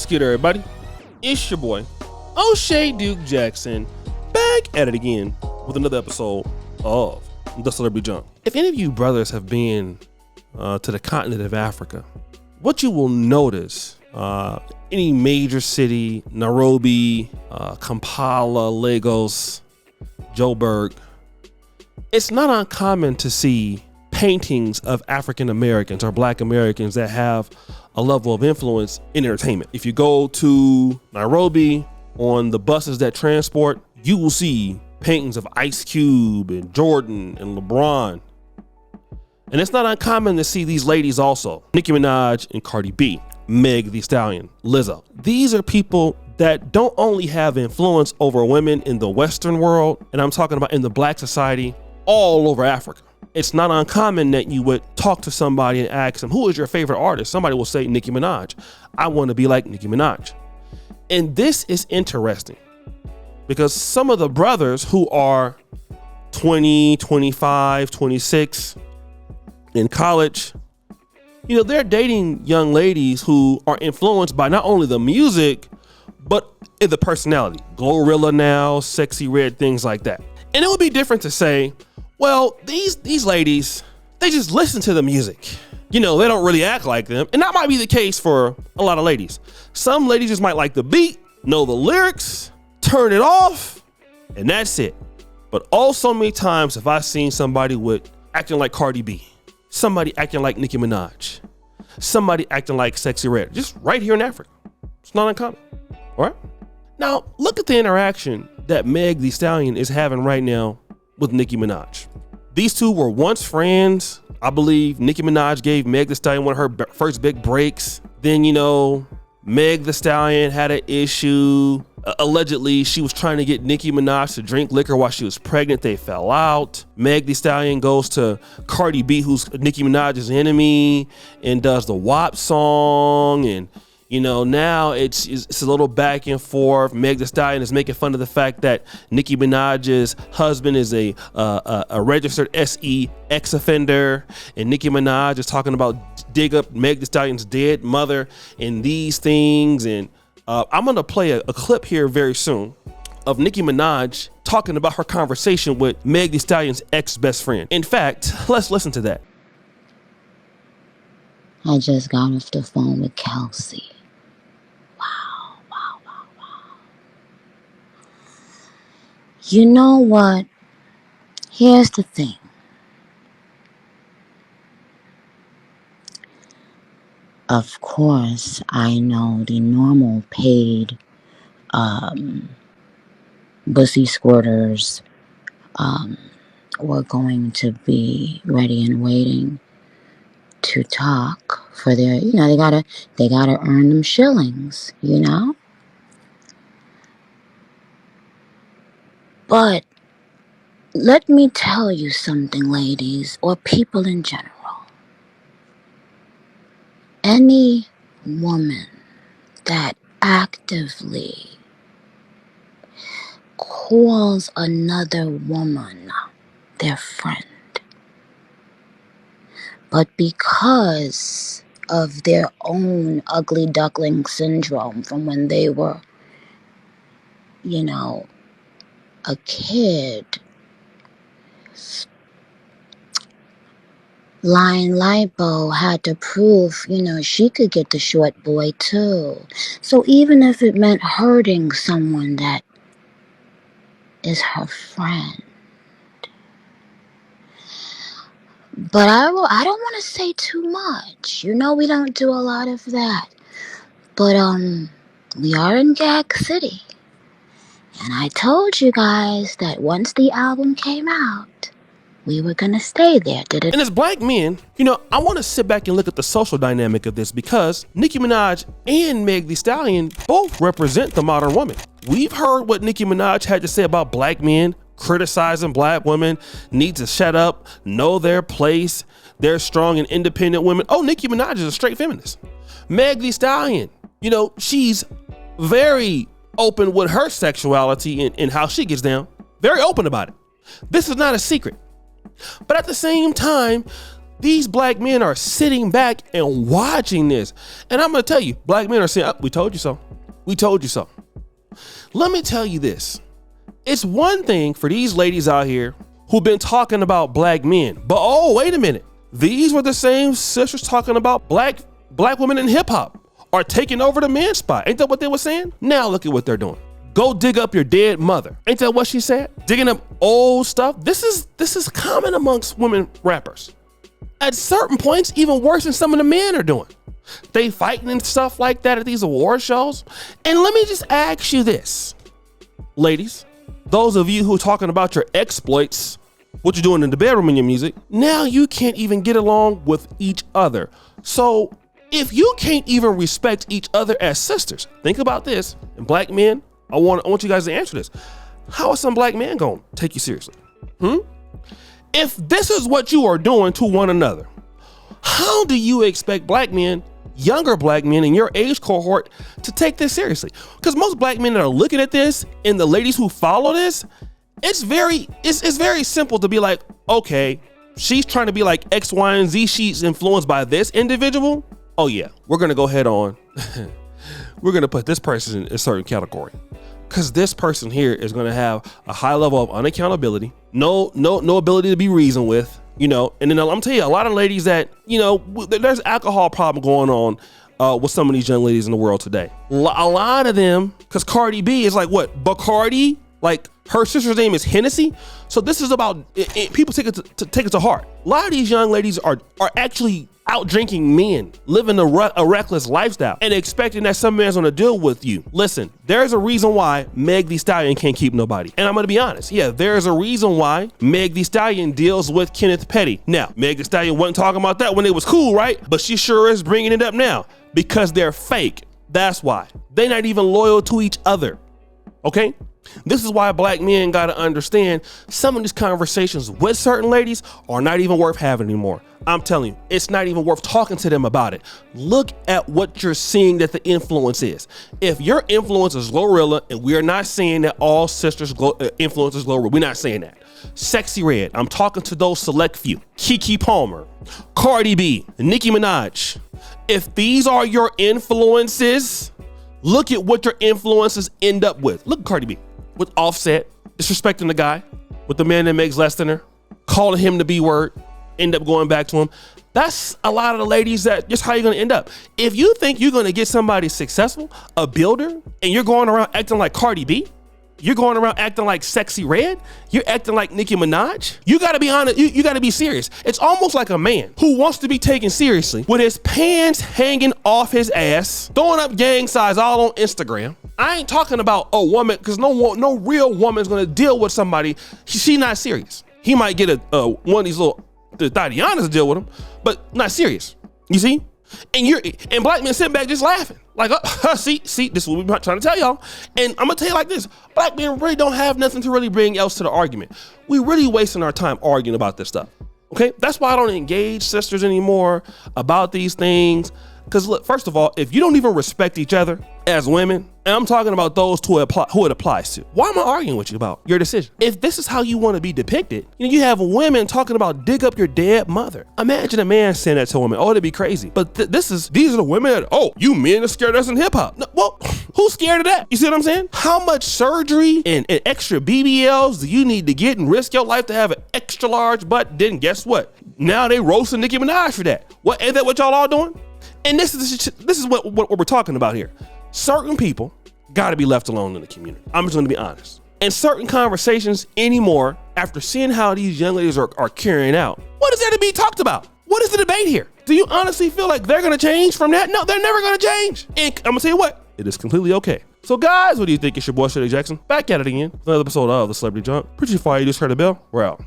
What's good, everybody? It's your boy, O'Shea Duke Jackson, back at it again with another episode of The Celebrity Jump. If any of you brothers have been to the continent of Africa, what you will notice, any major city, Nairobi, Kampala, Lagos, Joburg, it's not uncommon to see paintings of African Americans or Black Americans that have a level of influence in entertainment. If you go to Nairobi on the buses that transport, you will see paintings of Ice Cube and Jordan and LeBron. And it's not uncommon to see these ladies also. Nicki Minaj and Cardi B, Meg The Stallion, Lizzo. These are people that don't only have influence over women in the Western world, and I'm talking about in the Black society all over Africa. It's not uncommon that you would talk to somebody and ask them, who is your favorite artist? Somebody will say Nicki Minaj. I want to be like Nicki Minaj. And this is interesting because some of the brothers who are 20, 25, 26 in college, you know, they're dating young ladies who are influenced by not only the music, but in the personality. Glorilla now, Sexy Red, things like that. And it would be different to say, well, these ladies, they just listen to the music. You know, they don't really act like them. And that might be the case for a lot of ladies. Some ladies just might like the beat, know the lyrics, turn it off, and that's it. But also many times have I seen somebody with acting like Cardi B, somebody acting like Nicki Minaj, somebody acting like Sexy Red, just right here in Africa. It's not uncommon, all right? Now, look at the interaction that Meg The Stallion is having right now with Nicki Minaj. These two were once friends. I believe Nicki Minaj gave Meg The Stallion one of her first big breaks. Then, you know, Meg The Stallion had an issue. Allegedly, she was trying to get Nicki Minaj to drink liquor while she was pregnant. They fell out. Meg The Stallion goes to Cardi B, who's Nicki Minaj's enemy, and does the WAP song. And, you know, now it's a little back and forth. Meg The Stallion is making fun of the fact that Nicki Minaj's husband is a registered SE ex-offender, and Nicki Minaj is talking about dig up Meg The Stallion's dead mother and these things. And I'm gonna play a clip here very soon of Nicki Minaj talking about her conversation with Meg The Stallion's ex-best friend. In fact, let's listen to that. I just got off the phone with Kelsey. Wow. You know what? Here's the thing. Of course, I know the normal paid bussy squirters were going to be ready and waiting to talk for their, you know, they gotta earn them shillings, you know? But let me tell you something, ladies, or people in general. Any woman that actively calls another woman their friend, but because of their own ugly duckling syndrome from when they were, you know, a kid, Lion Lipo had to prove, you know, she could get the short boy too. So even if it meant hurting someone that is her friend. But I don't want to say too much. You know, we don't do a lot of that. But we are in Gag City. And I told you guys that once the album came out, we were going to stay there. And as Black men, you know, I want to sit back and look at the social dynamic of this because Nicki Minaj and Meg The Stallion both represent the modern woman. We've heard what Nicki Minaj had to say about Black men criticizing Black women, need to shut up, know their place. They're strong and independent women. Oh, Nicki Minaj is a straight feminist. Meg The Stallion, you know, she's very open with her sexuality and how she gets down. Very open about it. This is not a secret. But at the same time, These black men are sitting back and watching this. And I'm going to tell you, black men are saying, oh, we told you so. We told you so. Let me tell you this. It's one thing for these ladies out here who've been talking about black men, but oh, wait a minute. These were the same sisters talking about black women in hip hop are taking over the man spot. Ain't that what they were saying? Now look at what they're doing. Go dig up your dead mother. Ain't that what she said? Digging up old stuff. This is common amongst women rappers. At certain points, even worse than some of the men are doing. They fighting and stuff like that at these award shows. And let me just ask you this, ladies, those of you who are talking about your exploits, what you're doing in the bedroom in your music, now you can't even get along with each other. So if you can't even respect each other as sisters, think about this. And black men, I want you guys to answer this. How is some black man going to take you seriously? If this is what you are doing to one another, how do you expect black men, younger black men in your age cohort, to take this seriously? Because most black men that are looking at this and the ladies who follow this, it's very simple to be like, okay, she's trying to be like X, Y, and Z. She's influenced by this individual. Oh yeah, we're going to go head on. We're going to put this person in a certain category. Because this person here is going to have a high level of unaccountability, no ability to be reasoned with, and then I'm telling you, a lot of ladies that, there's alcohol problem going on with some of these young ladies in the world today. A lot of them, because Cardi B is like what? Bacardi? Like her sister's name is Hennessy. So this is about, people take it to heart. A lot of these young ladies are actually out drinking men, living a reckless lifestyle and expecting that some man's gonna deal with you. Listen, there's a reason why Meg The Stallion can't keep nobody. And I'm gonna be honest. Yeah, there's a reason why Meg The Stallion deals with Kenneth Petty. Now, Meg The Stallion wasn't talking about that when it was cool, right? But she sure is bringing it up now because they're fake. That's why. They're not even loyal to each other. Okay? This is why black men got to understand some of these conversations with certain ladies are not even worth having anymore. I'm telling you, it's not even worth talking to them about it. Look at what you're seeing that the influence is. If your influence is Glorilla, and we're not saying that all sisters influence is Glorilla, we're not saying that. Sexy Red, I'm talking to those select few. Keke Palmer, Cardi B, Nicki Minaj. If these are your influences, look at what your influences end up with. Look at Cardi B. With Offset, disrespecting the guy, with the man that makes less than her, calling him the B word, end up going back to him. That's a lot of the ladies that just how you're gonna end up. If you think you're gonna get somebody successful, a builder, and you're going around acting like Cardi B, you're going around acting like Sexy Red, you're acting like Nicki Minaj, you gotta be honest, you gotta be serious. It's almost like a man who wants to be taken seriously with his pants hanging off his ass, throwing up gang signs all on Instagram. I ain't talking about a woman, because no real woman's gonna deal with somebody. She's not serious. He might get one of these little Tatianas to deal with him, but not serious. You see? And black men sitting back just laughing. Like, see, this is what we're trying to tell y'all. And I'm gonna tell you like this, black men really don't have nothing to really bring else to the argument. We really wasting our time arguing about this stuff. Okay? That's why I don't engage sisters anymore about these things. Because look, first of all, if you don't even respect each other as women, and I'm talking about those who it applies to, why am I arguing with you about your decision? If this is how you want to be depicted, you have women talking about dig up your dead mother. Imagine a man saying that to a woman. Oh, that'd be crazy. But these are the women that, oh, you men are scared of us in hip hop. No, well, who's scared of that? You see what I'm saying? How much surgery and extra BBLs do you need to get and risk your life to have an extra large butt? Then guess what? Now they roasting Nicki Minaj for that. What, ain't that what y'all all doing? And this is what we're talking about here. Certain people got to be left alone in the community. I'm just going to be honest. And certain conversations anymore, after seeing how these young ladies are carrying out, what is there to be talked about? What is the debate here? Do you honestly feel like they're going to change from that? No, they're never going to change. And I'm going to tell you what, it is completely okay. So guys, what do you think? It's your boy, Shirley Jackson, back at it again. Another episode of The Celebrity Junk. Pretty fire, you just heard the bell. We're out.